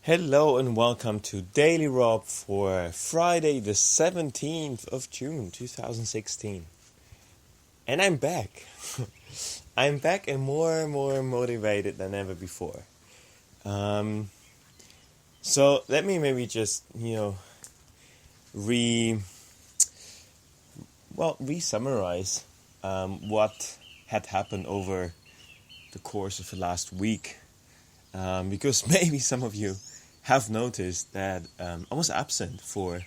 Hello and welcome to Daily Rob for Friday the 17th of June 2016. And I'm back. I'm back and more motivated than ever before. So let me maybe just, re-summarize what had happened over the course of the last week. Because maybe some of you have noticed that I was absent for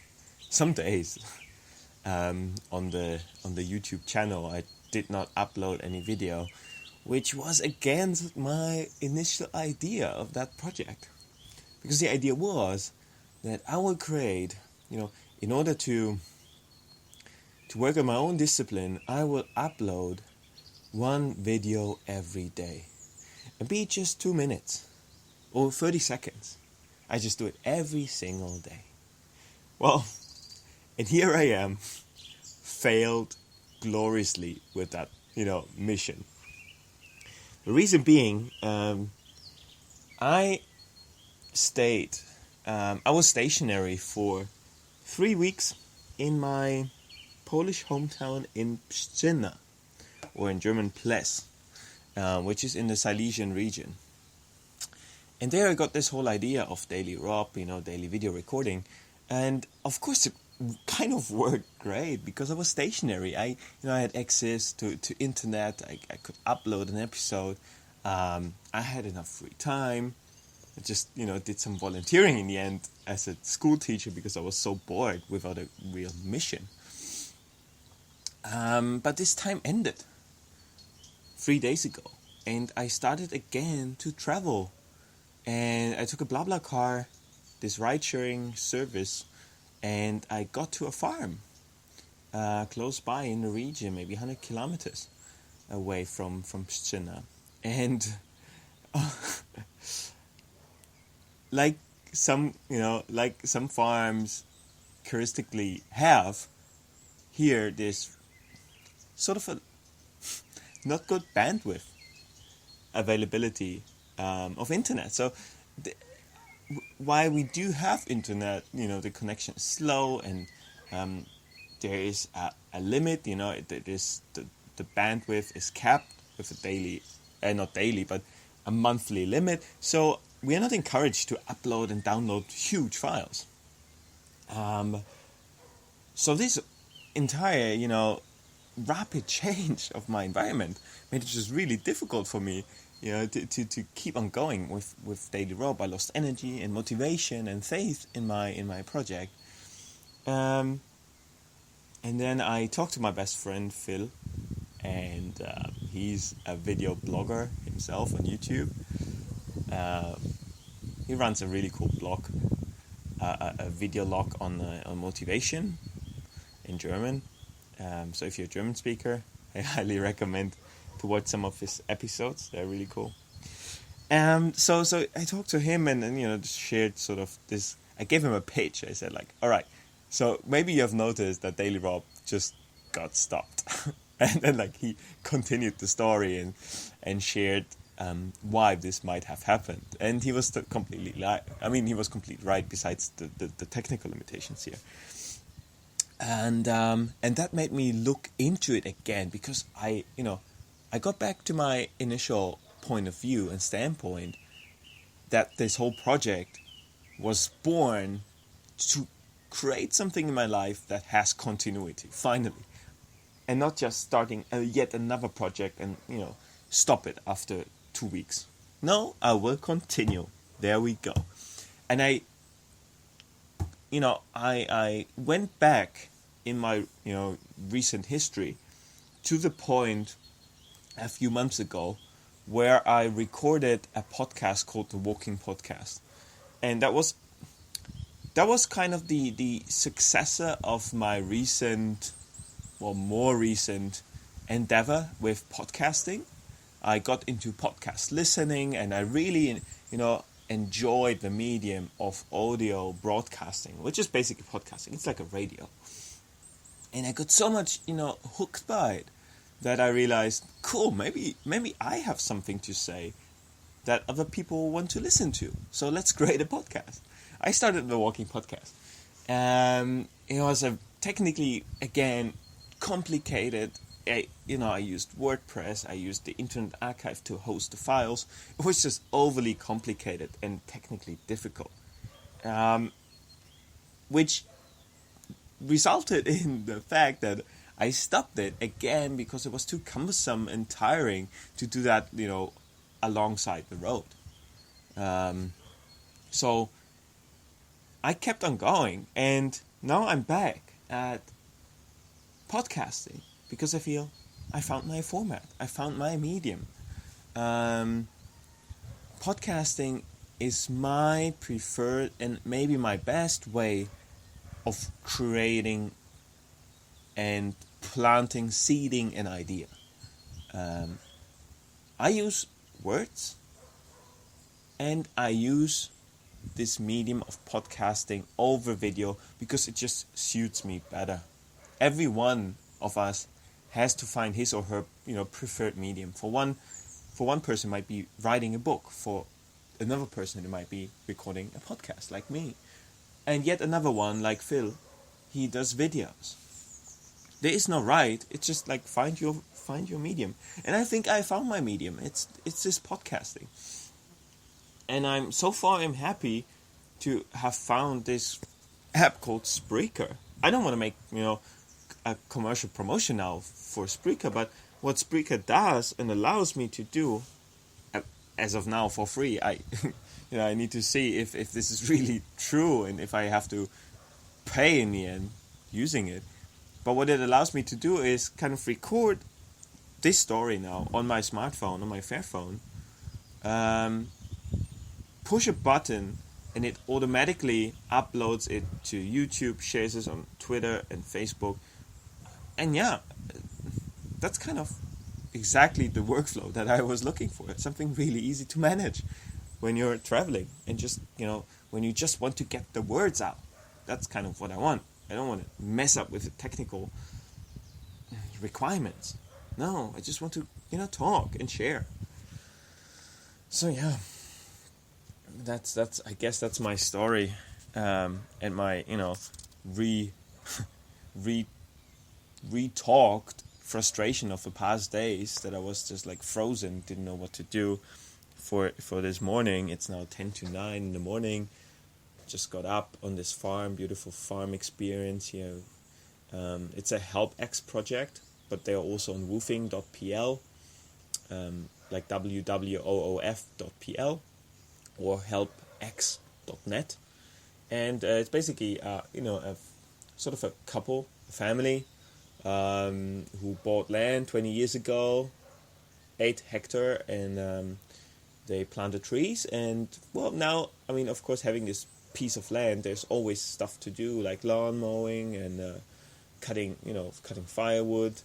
some days on the YouTube channel. I did not upload any video, which was against my initial idea of that project. Because the idea was that I will create, in order to work on my own discipline, I will upload one video every day. And be it just 2 minutes or 30 seconds. I just do it every single day. Well, and here I am, failed gloriously with that, mission. The reason being, I was stationary for 3 weeks in my Polish hometown in Pszczyna, or in German Ples, which is in the Silesian region. And there I got this whole idea of daily Rob, daily video recording. And of course it kind of worked great because I was stationary. I had access to internet. I could upload an episode. I had enough free time. I just, did some volunteering in the end as a school teacher because I was so bored without a real mission. But this time ended 3 days ago. And I started again to travel. And I took a BlaBlaCar, this ride-sharing service, and I got to a farm close by in the region, maybe 100 kilometers away from Pszczyna. And like some farms characteristically have, here there's sort of a not good bandwidth availability of internet. So while we do have internet, the connection is slow, and there is a limit. It is the bandwidth is capped with a daily, not daily, but a monthly limit. So we are not encouraged to upload and download huge files. So this entire, rapid change of my environment made it just really difficult for me, to keep on going with Daily Rob. I lost energy and motivation and faith in my project. And then I talked to my best friend Phil, and he's a video blogger himself on YouTube. He runs a really cool blog, a video log on motivation in German. So if you're a German speaker, I highly recommend to watch some of his episodes. They're really cool. So I talked to him and just shared sort of this. I gave him a pitch. I said all right, so maybe you have noticed that Daily Rob just got stopped. And then he continued the story and shared why this might have happened. And he was completely he was completely right, besides the technical limitations here. And that made me look into it again, because I got back to my initial point of view and standpoint that this whole project was born to create something in my life that has continuity, finally. And not just starting yet another project and, stop it after 2 weeks. No, I will continue. There we go. And I went back in my, recent history to the point a few months ago where I recorded a podcast called The Walking Podcast. And that was kind of the successor of my more recent endeavor with podcasting. I got into podcast listening, and I really, enjoyed the medium of audio broadcasting, which is basically podcasting. It's like a radio. And I got so much, hooked by it that I realized, cool, maybe I have something to say that other people want to listen to. So let's create a podcast. I started the Walking Podcast. It was a technically, again, complicated. I used WordPress. I used the Internet Archive to host the files. It was just overly complicated and technically difficult, which resulted in the fact that I stopped it again because it was too cumbersome and tiring to do that, alongside the road. So I kept on going, and now I'm back at podcasting because I feel I found my format. I found my medium. Podcasting is my preferred and maybe my best way of creating and planting, seeding an idea. I use words, and I use this medium of podcasting over video because it just suits me better. Every one of us has to find his or her preferred medium. For one person it might be writing a book. For another person it might be recording a podcast like me. And yet another one, like Phil, he does videos. There is no right. It's just like find your medium. And I think I found my medium. It's this podcasting. And I'm happy to have found this app called Spreaker. I don't want to make a commercial promotion now for Spreaker, but what Spreaker does and allows me to do, as of now for free, I need to see if this is really true and if I have to pay in the end using it. But what it allows me to do is kind of record this story now on my smartphone, on my Fairphone, push a button, and it automatically uploads it to YouTube, shares it on Twitter and Facebook. And yeah, that's kind of exactly the workflow that I was looking for. It's something really easy to manage when you're traveling and just, when you just want to get the words out. That's kind of what I want. I don't want to mess up with the technical requirements. No, I just want to, talk and share. So yeah, that's I guess that's my story, and my re-talked frustration of the past days that I was just like frozen, didn't know what to do for this morning. It's now 10:09 in the morning. Just got up on this farm, beautiful farm experience here. It's a HelpX project, but they're also on woofing.pl, like wwoof.pl or helpx.net. And it's basically, a sort of a couple, a family, who bought land 20 years ago, 8 hectares, and they planted trees. And, well, now, of course, having this piece of land, there's always stuff to do, like lawn mowing and cutting firewood,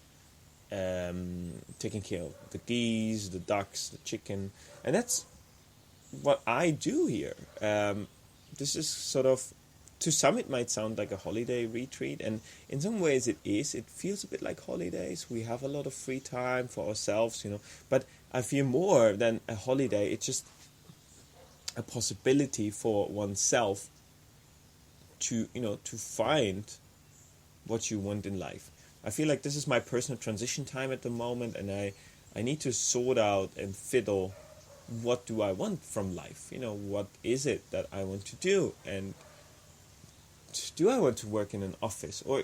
taking care of the geese, the ducks, the chicken, and that's what I do here. This is sort of, to some it might sound like a holiday retreat, and in some ways it is. It feels a bit like holidays. We have a lot of free time for ourselves, but I feel more than a holiday, it's just a possibility for oneself to find what you want in life. I feel like this is my personal transition time at the moment, and I need to sort out and fiddle what do I want from life. What is it that I want to do, and do I want to work in an office, or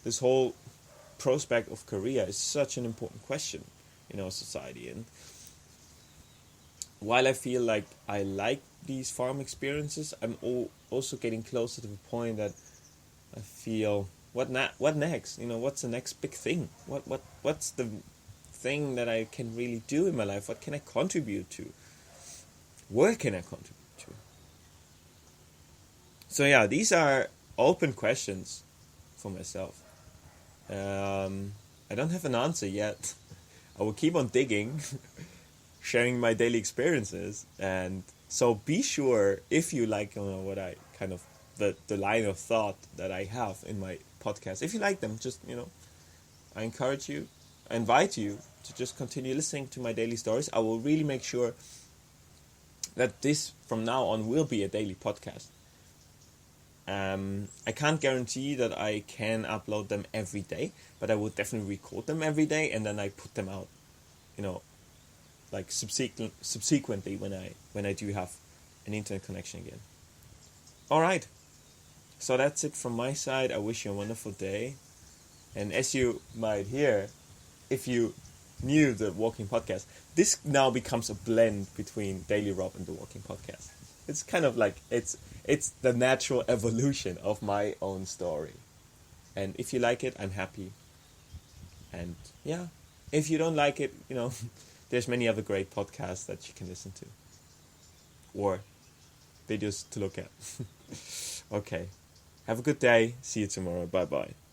this whole prospect of career is such an important question in our society. And while I feel like I like these farm experiences, I'm also getting closer to the point that I feel, what next? What's the next big thing? What's the thing that I can really do in my life? What can I contribute to? Where can I contribute to? So yeah, these are open questions for myself. I don't have an answer yet. I will keep on digging, sharing my daily experiences, and so be sure, if you like what I kind of the line of thought that I have in my podcast, if you like them, just I invite you to just continue listening to my daily stories. I will really make sure that this from now on will be a daily podcast. I can't guarantee that I can upload them every day, but I will definitely record them every day, and then I put them out, like subsequently when I do have an internet connection again. All right, so that's it from my side. I wish you a wonderful day, and as you might hear, if you knew the Walking Podcast, this now becomes a blend between Daily Rob and the Walking Podcast. It's kind of like it's the natural evolution of my own story. And if you like it, I'm happy. And yeah, if you don't like it, there's many other great podcasts that you can listen to. Or videos to look at. Okay. Have a good day. See you tomorrow. Bye-bye.